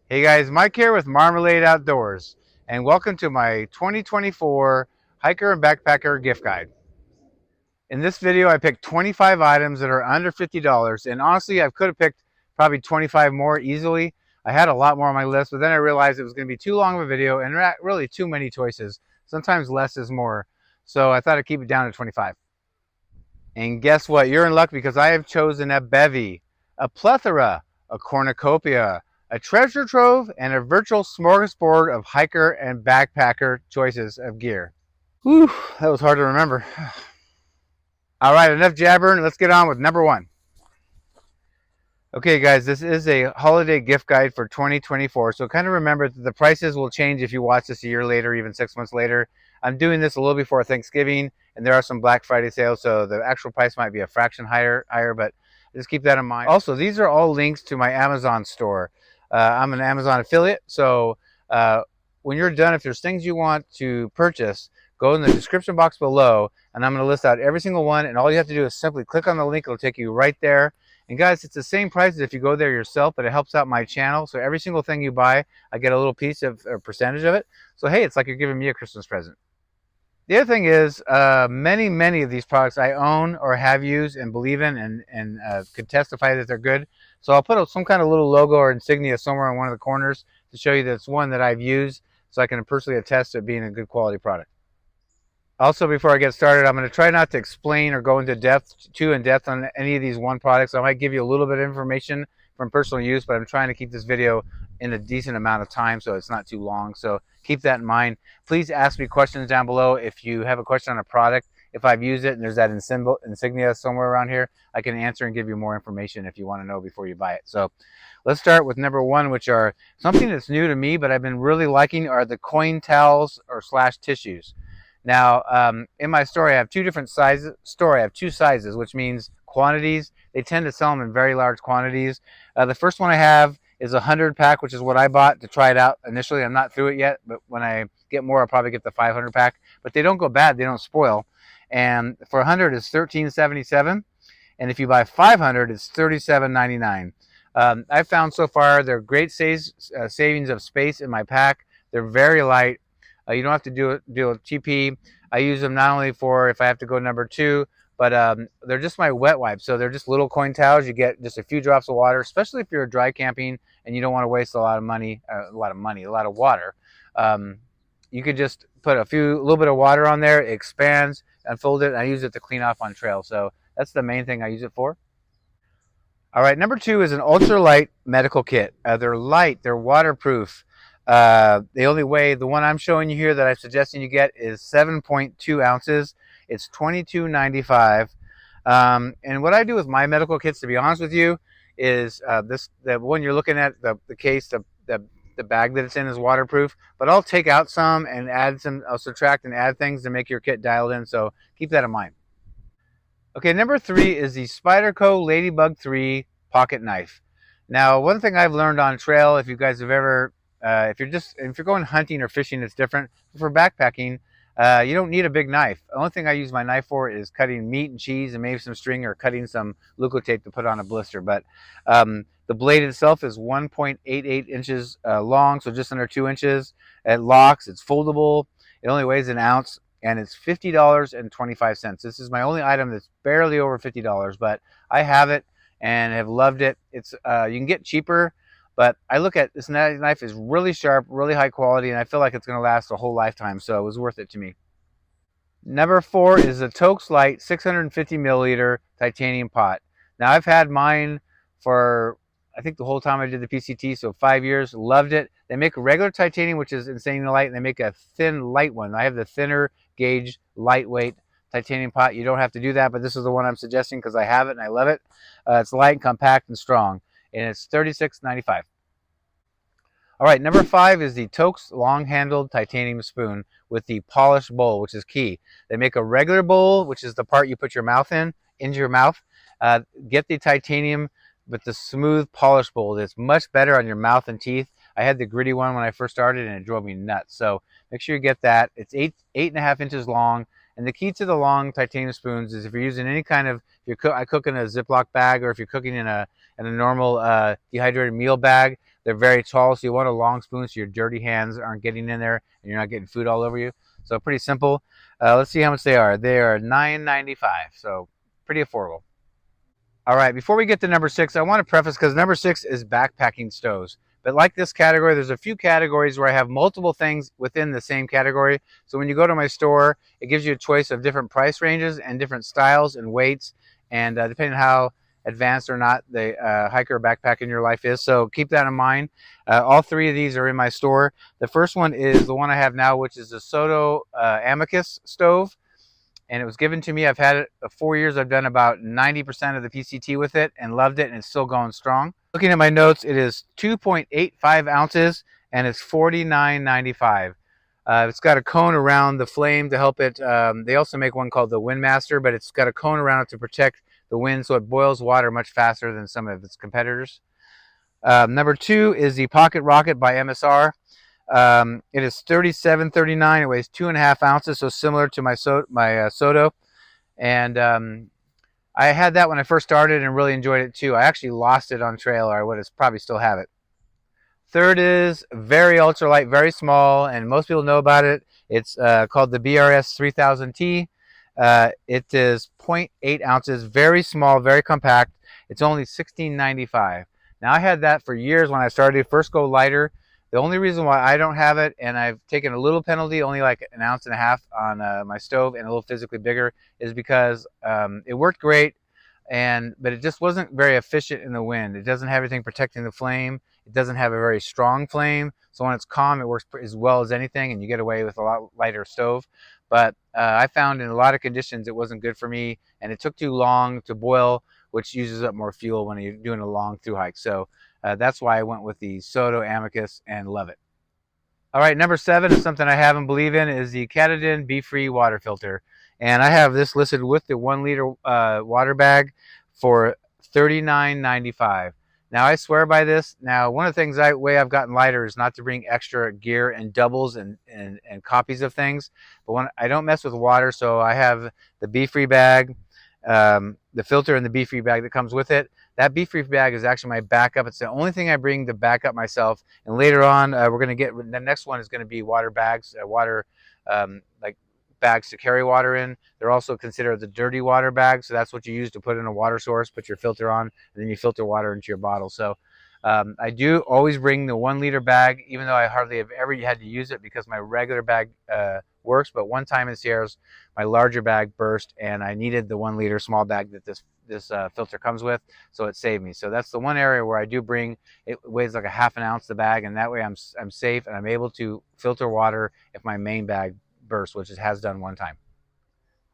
Hey guys, Mike here with Marmalade Outdoors, and welcome to my 2024 Hiker and Backpacker gift guide. In this video, I picked 25 items that are under $50, and honestly, I could have picked probably 25 more easily. I had a lot more on my list, but then I realized it was going to be too long of a video and really too many choices. Sometimes less is more, so I thought I'd keep it down to 25. And guess what? You're in luck because I have chosen a bevy, a plethora, a cornucopia, a treasure trove, and a virtual smorgasbord of hiker and backpacker choices of gear. Whew, that was hard to remember. All right, enough jabbering. Let's get on with number one. Okay, guys, this is a holiday gift guide for 2024. So kind of remember that the prices will change if you watch this a year later, even 6 months later. I'm doing this a little before Thanksgiving, and there are some Black Friday sales, so the actual price might be a fraction higher, but just keep that in mind. Also, these are all links to my Amazon store. I'm an Amazon affiliate, so when you're done, if there's things you want to purchase, go in the description box below, and I'm going to list out every single one, and all you have to do is simply click on the link. It'll take you right there. And guys, it's the same price as if you go there yourself, but it helps out my channel. So every single thing you buy, I get a little piece of a percentage of it. So hey, it's like you're giving me a Christmas present. The other thing is, many of these products I own or have used and believe in, and could testify that they're good. So I'll put some kind of little logo or insignia somewhere in one of the corners to show you that it's one that I've used, so I can personally attest to it being a good quality product. Also, before I get started, I'm going to try not to explain or go into too in depth on any of these one products. I might give you a little bit of information from personal use, but I'm trying to keep this video in a decent amount of time so it's not too long. So keep that in mind. Please ask me questions down below if you have a question on a product. If I've used it and there's that insignia somewhere around here, I can answer and give you more information if you want to know before you buy it. So let's start with number one, which are something that's new to me, but I've been really liking, are the coin towels or / tissues. Now, in my store, I have two sizes, which means quantities. They tend to sell them in very large quantities. The first one I have is a 100-pack, which is what I bought to try it out initially. I'm not through it yet, but when I get more, I'll probably get the 500-pack. But they don't go bad. They don't spoil. And for 100, it's $13.77. And if you buy 500, it's $37.99. I've found so far they're great savings of space in my pack. They're very light. You don't have to deal with TP. I use them not only for if I have to go number two, but they're just my wet wipes. So they're just little coin towels. You get just a few drops of water, especially if you're dry camping and you don't want to waste a lot of water. You could just put a little bit of water on there. It expands, unfold it, and I use it to clean off on trail. So that's the main thing I use it for. All right, number two is an ultralight medical kit. They're light, they're waterproof. The one I'm showing you here that I'm suggesting you get is 7.2 ounces. It's $22.95. And what I do with my medical kits, to be honest with you, is the one you're looking at, the case, the bag that it's in is waterproof, but I'll take out some and I'll subtract and add things to make your kit dialed in, so keep that in mind. Okay, number three is the Spyderco Ladybug 3 pocket knife. Now, one thing I've learned on trail, if you guys have ever if you're going hunting or fishing, it's different. For backpacking, you don't need a big knife. The only thing I use my knife for is cutting meat and cheese and maybe some string, or cutting some Luco-tape to put on a blister. But the blade itself is 1.88 inches long, so just under 2 inches. It locks. It's foldable. It only weighs an ounce, and it's $50.25. This is my only item that's barely over $50, but I have it and have loved it. It's you can get cheaper. But I look at this knife is really sharp, really high quality, and I feel like it's going to last a whole lifetime, so it was worth it to me. Number four is the Toaks Light 650 milliliter titanium pot. Now, I've had mine for, I think, the whole time I did the PCT, so 5 years. Loved it. They make a regular titanium, which is insanely light, and they make a thin, light one. I have the thinner gauge, lightweight titanium pot. You don't have to do that, but this is the one I'm suggesting because I have it and I love it. It's light, compact, and strong, and it's $36.95. All right, number five is the Toaks long-handled titanium spoon with the polished bowl, which is key. They make a regular bowl, which is the part you put your mouth into your mouth. Get the titanium with the smooth polished bowl. It's much better on your mouth and teeth. I had the gritty one when I first started, and it drove me nuts. So make sure you get that. It's 8.5 inches long. And the key to the long titanium spoons is if you're using any kind of, I cook in a Ziploc bag, or if you're cooking in a normal dehydrated meal bag, They're very tall, so you want a long spoon so your dirty hands aren't getting in there and you're not getting food all over you. So pretty simple. Let's see how much they are. They are $9.95, so pretty affordable. All right, before we get to number 6, I want to preface, because number 6 is backpacking stoves. But like this category, there's a few categories where I have multiple things within the same category. So when you go to my store, it gives you a choice of different price ranges and different styles and weights, and depending on how advanced or not the hiker or backpack in your life is. So keep that in mind. All 3 of these are in my store. The first one is the one I have now, which is the Soto Amicus stove. And it was given to me. I've had it 4 years. I've done about 90% of the PCT with it and loved it, and it's still going strong. Looking at my notes, it is 2.85 ounces and it's $49.95. It's got a cone around the flame to help it. They also make one called the Windmaster, but it's got a cone around it to protect the wind, so it boils water much faster than some of its competitors. Number 2 is the Pocket Rocket by MSR. It is $37.39. It weighs 2.5 ounces, so similar to my Soto. And I had that when I first started and really enjoyed it too. I actually lost it on trail, or I would have probably still have it. Third is very ultralight, very small, and most people know about it. It's called the BRS 3000T. It is 0.8 ounces, very small, very compact. It's only $16.95. Now, I had that for years when I started. First go lighter. The only reason why I don't have it, and I've taken a little penalty, only like 1.5 ounces on my stove and a little physically bigger, is because it worked great, but it just wasn't very efficient in the wind. It doesn't have anything protecting the flame. It doesn't have a very strong flame. So when it's calm, it works as well as anything, and you get away with a lot lighter stove. But I found in a lot of conditions it wasn't good for me, and it took too long to boil, which uses up more fuel when you're doing a long through hike. So that's why I went with the Soto Amicus and love it. All right, number 7 is something I have and believe in, is the Katadyn BeFree water filter. And I have this listed with the 1 liter water bag for $39.95. Now, I swear by this. Now, one of the things way I've gotten lighter is not to bring extra gear and doubles and copies of things. But when I don't mess with water, so I have the BeFree bag, the filter and the BeFree bag that comes with it. That BeFree bag is actually my backup. It's the only thing I bring to back up myself. And later on, we're going to get, the next one is going to be water bags, like bags to carry water in. They're also considered the dirty water bags. So that's what you use to put in a water source, put your filter on, and then you filter water into your bottle. So I do always bring the 1 liter bag, even though I hardly have ever had to use it because my regular bag works. But one time in Sierras, my larger bag burst, and I needed the 1 liter small bag that this filter comes with, so it saved me. So that's the one area where I do bring. It weighs like 1/2 ounce, the bag, and that way I'm safe and I'm able to filter water if my main bag bursts, which it has done one time.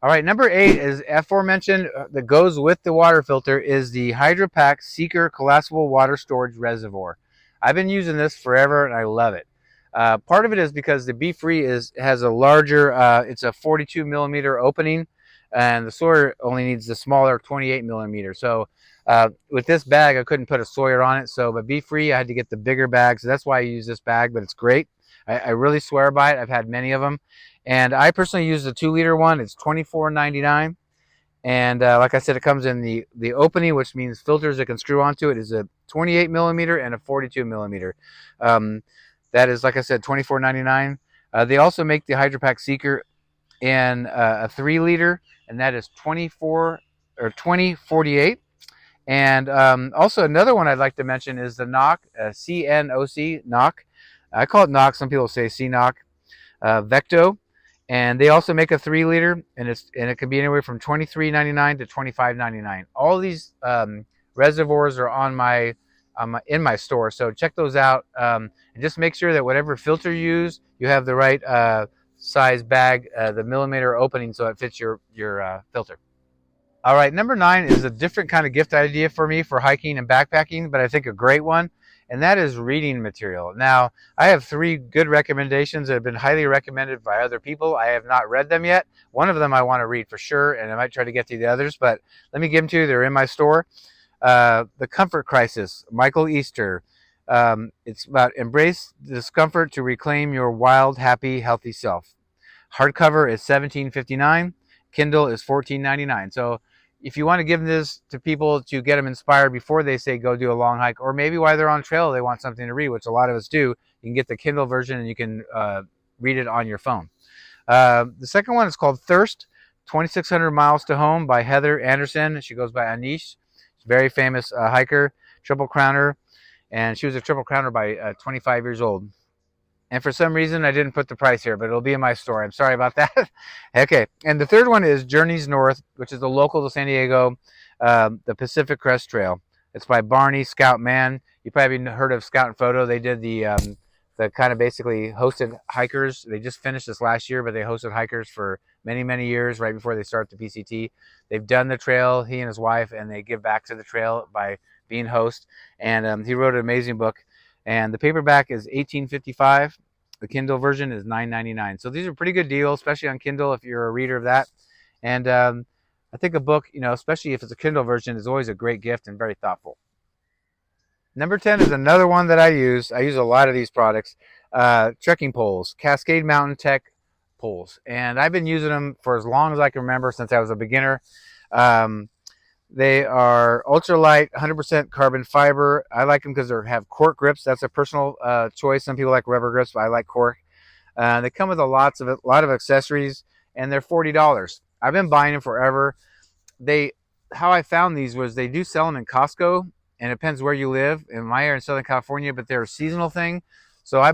All right, number 8 is aforementioned that goes with the water filter is the Hydrapak Seeker Collapsible Water Storage Reservoir. I've been using this forever and I love it. Part of it is because the BeFree has a larger, it's a 42 millimeter opening, and the Sawyer only needs the smaller 28 millimeter. So with this bag, I couldn't put a Sawyer on it. So, but BeFree, I had to get the bigger bag. So that's why I use this bag, but it's great. I really swear by it. I've had many of them. And I personally use the 2 liter one. It's $24.99. And like I said, it comes in the opening, which means filters that can screw onto it, is a 28 millimeter and a 42 millimeter. That is, like I said, $24.99. They also make the Hydrapak Seeker in a 3 liter, and that is $20.48. And also another one I'd like to mention is the CNOC, CNOC, CNOC. I call it CNOC. Some people say CNOC. Vecto. And they also make a 3 liter, and it can be anywhere from $23.99 to $25.99. All these reservoirs are in my store, so check those out. And just make sure that whatever filter you use, you have the right size bag, the millimeter opening, so it fits your filter. All right, number 9 is a different kind of gift idea for me for hiking and backpacking, but I think a great one, and that is reading material. Now, I have 3 good recommendations that have been highly recommended by other people. I have not read them yet. One of them I want to read for sure, and I might try to get to the others, but let me give them to you. They're in my store. The Comfort Crisis, Michael Easter. It's about embrace discomfort to reclaim your wild, happy, healthy self. Hardcover is $17.59. Kindle is $14.99. So if you want to give this to people to get them inspired before they say go do a long hike, or maybe while they're on trail they want something to read, which a lot of us do, you can get the Kindle version and you can read it on your phone. The second one is called Thirst, 2,600 Miles to Home by Heather Anderson. She goes by Anish. She's a very famous hiker, Triple Crowner, and she was a Triple Crowner by 25 years old. And for some reason, I didn't put the price here, but it'll be in my story. I'm sorry about that. Okay, and the third one is Journeys North, which is the local to San Diego, the Pacific Crest Trail. It's by Barney Scout Man. You probably heard of Scout and Photo. They did the kind of basically hosted hikers. They just finished this last year, but they hosted hikers for many, many years right before they start the PCT. They've done the trail, he and his wife, and they give back to the trail by being host. And he wrote an amazing book. And the paperback is $18.55. The Kindle version is $9.99. So these are pretty good deals, especially on Kindle if you're a reader of that. And I think a book, especially if it's a Kindle version, is always a great gift and very thoughtful. Number 10 is another one that I use. I use a lot of these products. Trekking poles, Cascade Mountain Tech poles. And I've been using them for as long as I can remember, since I was a beginner. They are ultralight, 100% carbon fiber. I like them because they have cork grips. That's a personal choice. Some people like rubber grips, but I like cork. They come with a lot of accessories, and they're $40. I've been buying them forever. How I found these was they do sell them in Costco, and it depends where you live. In my area in Southern California, but they're a seasonal thing. So I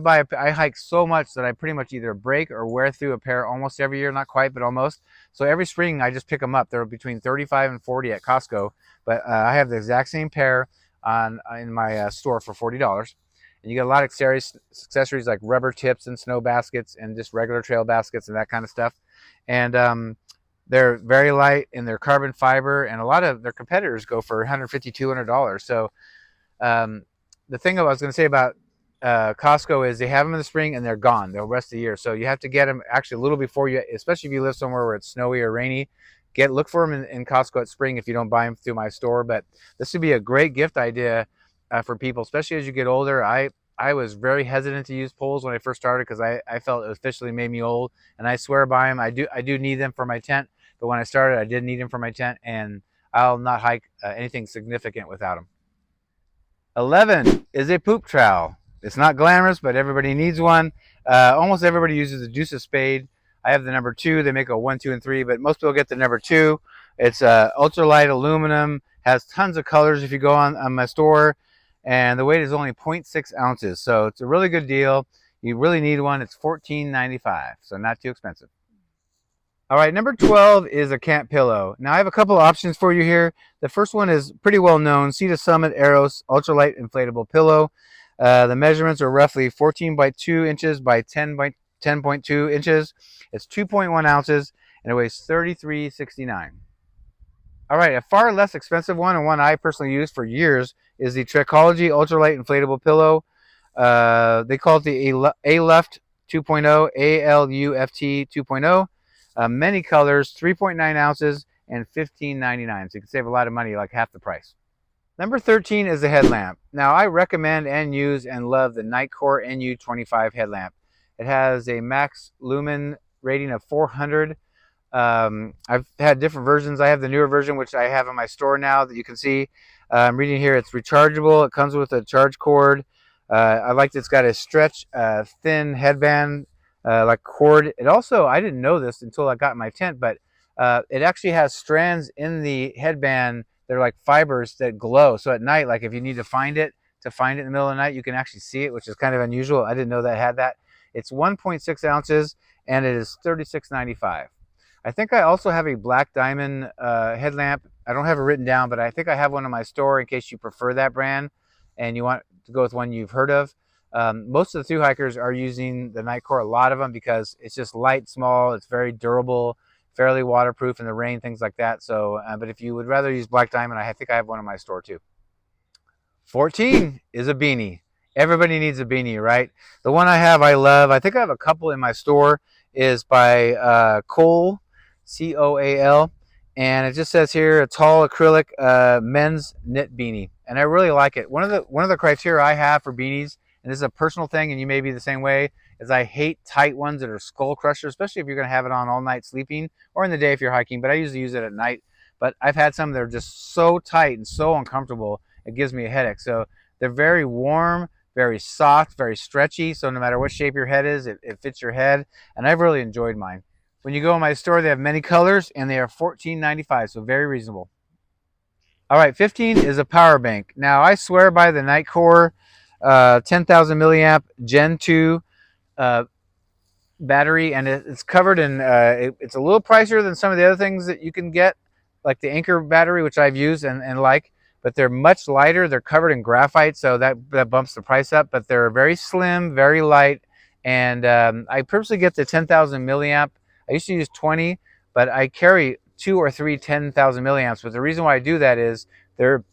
hike so much that I pretty much either break or wear through a pair almost every year. Not quite, but almost. So every spring I just pick them up. They're between 35 and 40 at Costco, but I have the exact same pair in my store for $40. And you get a lot of accessories like rubber tips and snow baskets and just regular trail baskets and that kind of stuff. And they're very light and they're carbon fiber, and a lot of their competitors go for $150, $200. So the thing I was going to say about Costco is they have them in the spring and they're gone the rest of the year. So you have to get them actually a little before you, especially if you live somewhere where it's snowy or rainy. Look for them in Costco at spring if you don't buy them through my store. But this would be a great gift idea for people, especially as you get older. I was very hesitant to use poles when I first started because I felt it officially made me old, and I swear by them. I do need them for my tent, but when I started, I didn't need them for my tent, and I'll not hike anything significant without them. 11 is a poop trowel. It's not glamorous, but everybody needs one. Almost everybody uses the Deuce Spade. I have the number 2. They make a 1, 2, and 3, but most people get the number 2. It's ultralight aluminum, has tons of colors if you go on my store, and the weight is only 0.6 ounces. So it's a really good deal. You really need one. It's $14.95, so not too expensive. All right, number 12 is a camp pillow. Now I have a couple of options for you here. The first one is pretty well known, Sea to Summit Aeros Ultralight Inflatable Pillow. The measurements are roughly 14.2 inches by 10.2 inches. It's 2.1 ounces, and it weighs 33.69. All right, a far less expensive one, and one I personally used for years, is the Trekology Ultralight Inflatable Pillow. They call it the A-Luft 2.0, A-L-U-F-T 2.0. Many colors, 3.9 ounces, and $15.99. So you can save a lot of money, like half the price. Number 13 is the headlamp. Now, I recommend and use and love the Nitecore NU25 headlamp. It has a max lumen rating of 400. I've had different versions. I have the newer version, which I have in my store now that you can see. I'm reading here, it's rechargeable. It comes with a charge cord. I like that it's got a stretch, thin headband, like cord. It also, I didn't know this until I got in my tent, but it actually has strands in the headband. They're like fibers that glow. So at night, like if you need to find it in the middle of the night, you can actually see it, which is kind of unusual. I didn't know that it had that. It's 1.6 ounces, and it is $36.95. I think I also have a black diamond headlamp. I don't have it written down, but I think I have one in my store in case you prefer that brand and you want to go with one you've heard of. Most of the thru hikers are using the Nitecore, a lot of them, because it's just light, small, it's very durable, fairly waterproof in the rain, things like that. So, but if you would rather use black diamond, I think I have one in my store too. 14 is a beanie. Everybody needs a beanie, right? The one I have, I love. I think I have a couple in my store. Is by Cole, C-O-A-L, and it just says here a tall acrylic men's knit beanie, and I really like it. One of the criteria I have for beanies, and this is a personal thing, and you may be the same way, is I hate tight ones that are skull crushers, especially if you're going to have it on all night sleeping or in the day if you're hiking, but I usually use it at night but I've had some that are just so tight and so uncomfortable, it gives me a headache. So they're very warm, very soft, very stretchy, so no matter what shape your head is, it fits your head, and I've really enjoyed mine. When you go in my store, they have many colors, and they are $14.95, so very reasonable. All right, 15 is a power bank. Now, I swear by the Nitecore 10,000 milliamp Gen 2 uh, battery, and it's covered in, it's a little pricier than some of the other things that you can get, like the Anker battery, which I've used and like, but they're much lighter. They're covered in graphite, so that bumps the price up, but they're very slim, very light, and I purposely get the 10,000 milliamp. I used to use 20, but I carry 2 or 3 10,000 milliamps, but the reason why I do that is they're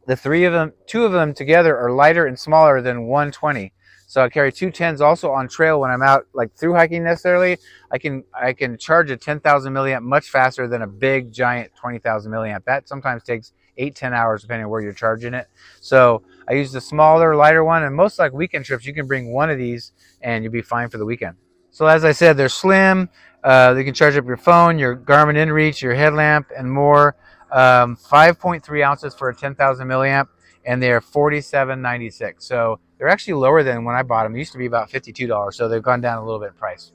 two of them together are lighter and smaller than 120. So I carry 210s also on trail when I'm out, like through hiking necessarily. I can charge a 10,000 milliamp much faster than a big giant 20,000 milliamp. That sometimes takes 8-10 hours depending on where you're charging it. So I use the smaller, lighter one, and most like weekend trips, you can bring one of these and you'll be fine for the weekend. So as I said, they're slim. They can charge up your phone, your Garmin InReach, your headlamp, and more. 5.3 ounces for a 10,000 milliamp, and they are $47.96. So they're actually lower than when I bought them. They used to be about $52, so they've gone down a little bit in price.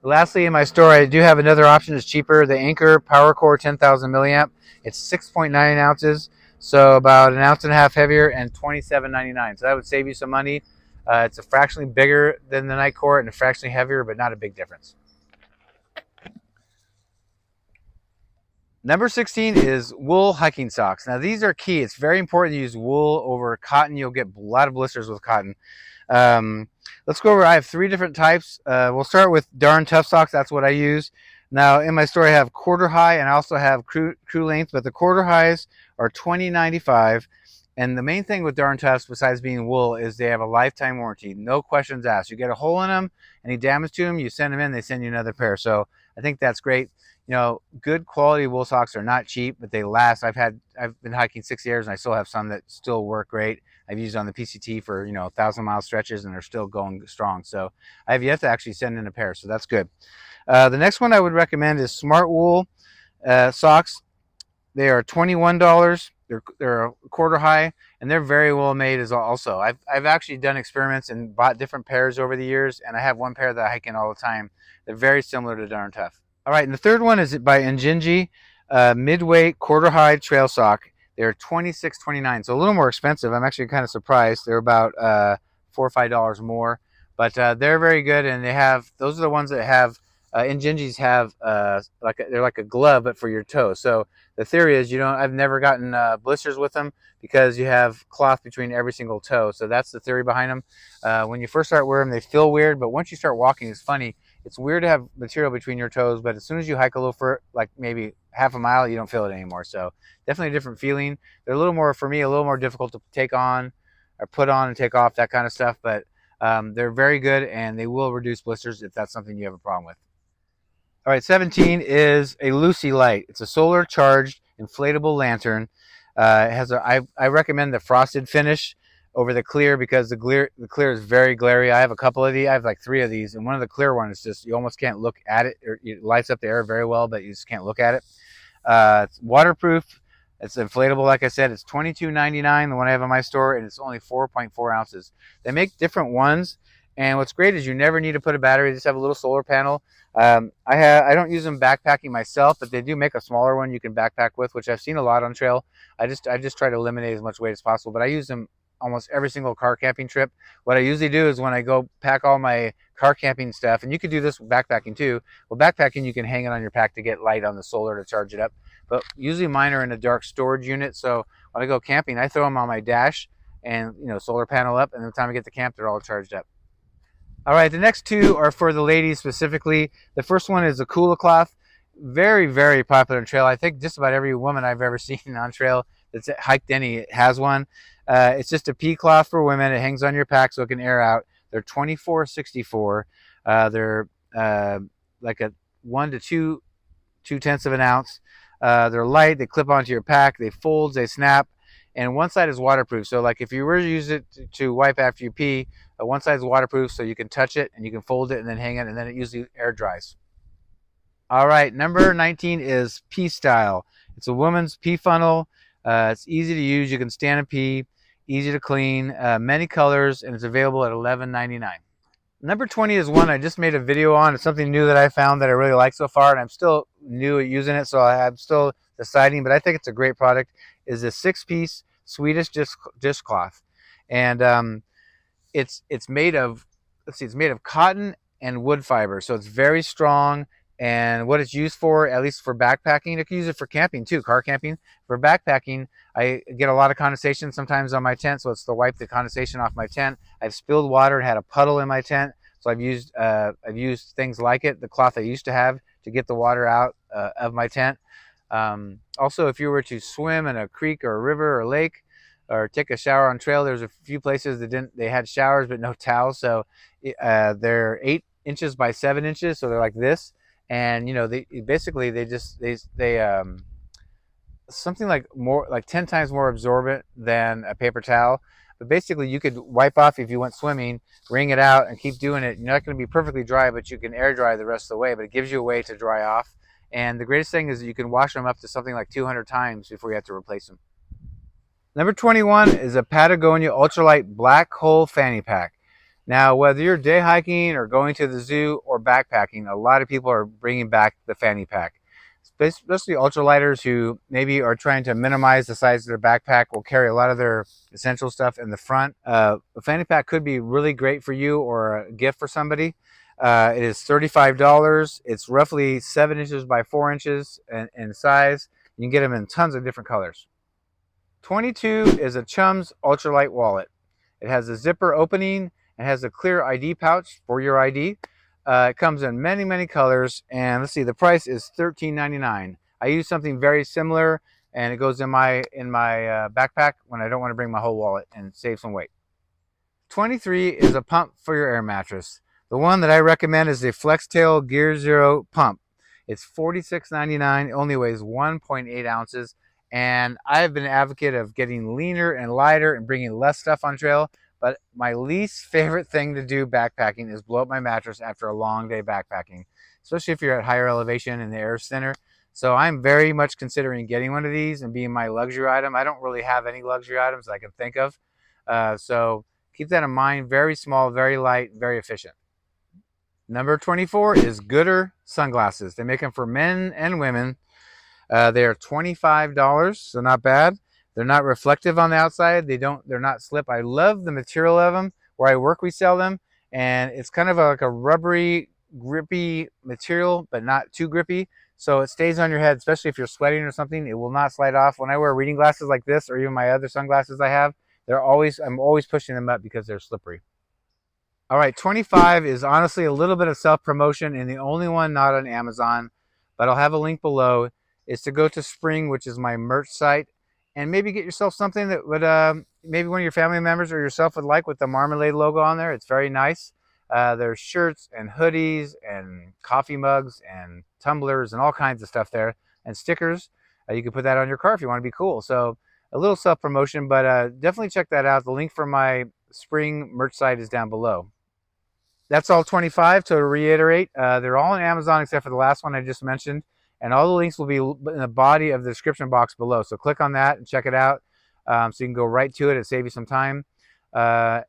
Lastly, in my store, I do have another option that's cheaper, the Anker PowerCore 10,000 milliamp. It's 6.9 ounces, so about an ounce and a half heavier, and $27.99. So that would save you some money. It's a fractionally bigger than the Nitecore and a fractionally heavier, but not a big difference. Number 16 is wool hiking socks. Now these are key. It's very important to use wool over cotton. You'll get a lot of blisters with cotton. Let's go over, I have 3 different types. We'll start with Darn Tough socks. That's what I use. Now in my store I have quarter high and I also have crew length, but the quarter highs are $20.95. And the main thing with Darn Toughs, besides being wool, is they have a lifetime warranty. No questions asked. You get a hole in them, any damage to them, you send them in, they send you another pair. So I think that's great. You know, good quality wool socks are not cheap, but they last. I've been hiking 6 years and I still have some that still work great. I've used on the PCT for, 1,000-mile stretches and they're still going strong. So I have yet to actually send in a pair, so that's good. The next one I would recommend is Smartwool socks. They are $21. They're a quarter high, and they're very well made as also. I've actually done experiments and bought different pairs over the years, and I have one pair that I hike in all the time. They're very similar to Darn Tough. All right, and the third one is by Injinji, midweight quarter high trail sock. They're $26.29, so a little more expensive. I'm actually kind of surprised. They're about $4 or $5 more, but they're very good. And those are the ones that have Injinjis have they're like a glove, but for your toes. So the theory is I've never gotten blisters with them because you have cloth between every single toe. So that's the theory behind them. When you first start wearing them, they feel weird, but once you start walking, it's funny. It's weird to have material between your toes, but as soon as you hike a little for like maybe half a mile, you don't feel it anymore. So definitely a different feeling. They're a little more, for me, a little more difficult to take on or put on and take off, that kind of stuff. But they're very good and they will reduce blisters if that's something you have a problem with. All right, 17 is a Luci light. It's a solar charged inflatable lantern. I recommend the frosted finish over the clear because the clear is very glary. I have a couple of these. I have like 3 of these, and one of the clear ones is just you almost can't look at it. It lights up the air very well, but you just can't look at it. It's waterproof. It's inflatable, like I said. It's $22.99, the one I have in my store, and it's only 4.4 ounces. They make different ones, and what's great is you never need to put a battery. You just have a little solar panel. I don't use them backpacking myself, but they do make a smaller one you can backpack with, which I've seen a lot on trail. I just try to eliminate as much weight as possible, but I use them almost every single car camping trip. What I usually do is when I go pack all my car camping stuff, and you could do this with backpacking too. Well, backpacking, you can hang it on your pack to get light on the solar to charge it up. But usually mine are in a dark storage unit. So when I go camping, I throw them on my dash and, solar panel up. And by the time I get to camp, they're all charged up. All right, the next 2 are for the ladies specifically. The first one is the Kula Cloth. Very, very popular on trail. I think just about every woman I've ever seen on trail that's hiked any has one. It's just a pea cloth for women. It hangs on your pack so it can air out. They're $24.64. They're like a 1 to 2/10 of an ounce. They're light. They clip onto your pack. They fold. They snap. And one side is waterproof. So like if you were to use it to wipe after you pee, one side is waterproof so you can touch it and you can fold it and then hang it, and then it usually air dries. All right, number 19 is pStyle. It's a woman's pee funnel. It's easy to use. You can stand and pee, easy to clean, many colors, and it's available at $11.99. Number 20 is one I just made a video on. It's something new that I found that I really like so far, and I'm still new at using it, so I'm still deciding, but I think it's a great product. Is a 6-piece Swedish dishcloth, and it's made of, let's see, it's made of cotton and wood fiber, so it's very strong. And what it's used for, at least for backpacking, I can use it for camping too, car camping. For backpacking, I get a lot of condensation sometimes on my tent, so it's to wipe the condensation off my tent. I've spilled water and had a puddle in my tent, so I've used things like it, the cloth I used to have, to get the water out of my tent. Also, if you were to swim in a creek or a river or lake, or take a shower on trail, there's a few places that they had showers but no towels, so they're 8 inches by 7 inches, so they're like this. And you know, they basically something like 10 times more absorbent than a paper towel. But basically, you could wipe off if you went swimming, wring it out, and keep doing it. You're not going to be perfectly dry, but you can air dry the rest of the way. But it gives you a way to dry off. And the greatest thing is that you can wash them up to something like 200 times before you have to replace them. Number 21 is a Patagonia Ultralight Black Hole Fanny Pack. Now, whether you're day hiking or going to the zoo or backpacking, a lot of people are bringing back the fanny pack. Especially ultralighters who maybe are trying to minimize the size of their backpack, will carry a lot of their essential stuff in the front. A fanny pack could be really great for you or a gift for somebody. It is $35. It's roughly 7 inches by 4 inches in size. You can get them in tons of different colors. 22 is a Chums Ultralight Wallet. It has a zipper opening. It has a clear ID pouch for your ID. It comes in many, many colors, and let's see, the price is $13.99. I use something very similar, and it goes in my backpack when I don't want to bring my whole wallet and save some weight. 23 is a pump for your air mattress. The one that I recommend is the FlexTailGear Air Pump. It's $46.99. It only weighs 1.8 ounces, and I've been an advocate of getting leaner and lighter and bringing less stuff on trail. But my least favorite thing to do backpacking is blow up my mattress after a long day backpacking, especially if you're at higher elevation and the air is thinner. So I'm very much considering getting one of these and being my luxury item. I don't really have any luxury items that I can think of. So keep that in mind. Very small, very light, very efficient. Number 24 is Gooder sunglasses. They make them for men and women. They are $25, so not bad. They're not reflective on the outside. They're not slip. I love the material of them. Where I work, we sell them, and it's kind of like a rubbery, grippy material, but not too grippy. So it stays on your head, especially if you're sweating or something. It will not slide off. When I wear reading glasses like this, or even my other sunglasses I have, I'm always pushing them up because they're slippery. All right, 25 is honestly a little bit of self-promotion, and the only one not on Amazon, but I'll have a link below, is to go to Spring, which is my merch site, and maybe get yourself something that would maybe one of your family members or yourself would like, with the Marmalade logo on there. It's very nice. There's shirts and hoodies and coffee mugs and tumblers and all kinds of stuff there, and stickers. You can put that on your car if you want to be cool. So a little self-promotion, but definitely check that out. The link for my Spring merch site is down below. That's all 25. To reiterate, they're all on Amazon except for the last one I just mentioned. And all the links will be in the body of the description box below. So click on that and check it out. So you can go right to it. It'll save you some time. My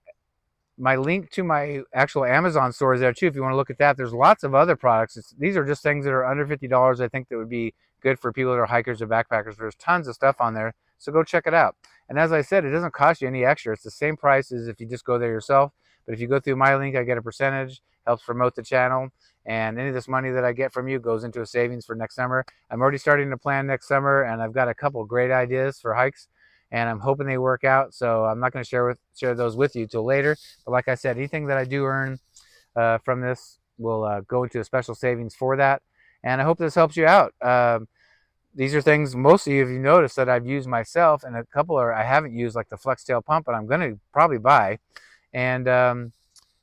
link to my actual Amazon store is there too. If you want to look at that, there's lots of other products. These are just things that are under $50. I think that would be good for people that are hikers or backpackers. There's tons of stuff on there. So go check it out. And as I said, it doesn't cost you any extra. It's the same price as if you just go there yourself. But if you go through my link, I get a percentage, helps promote the channel. And any of this money that I get from you goes into a savings for next summer. I'm already starting to plan next summer, and I've got a couple great ideas for hikes, and I'm hoping they work out. So I'm not going to share those with you till later. But like I said, anything that I do earn from this will go into a special savings for that. And I hope this helps you out. These are things mostly, if you notice, that I've used myself, and a couple I haven't used, like the FlexTail pump, but I'm going to probably buy. And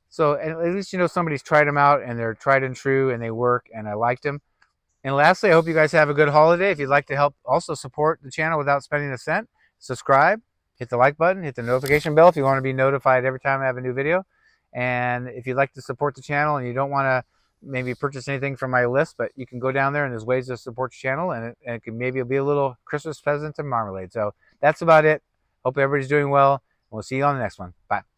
so at least you know somebody's tried them out and they're tried and true and they work, and I liked them. And lastly, I hope you guys have a good holiday. If you'd like to help also support the channel without spending a cent, subscribe, hit the like button, hit the notification bell if you want to be notified every time I have a new video. And if you'd like to support the channel and you don't want to maybe purchase anything from my list, but you can go down there and there's ways to support your channel, and it can maybe be a little Christmas present and marmalade. So that's about it. Hope everybody's doing well. We'll see you on the next one. Bye.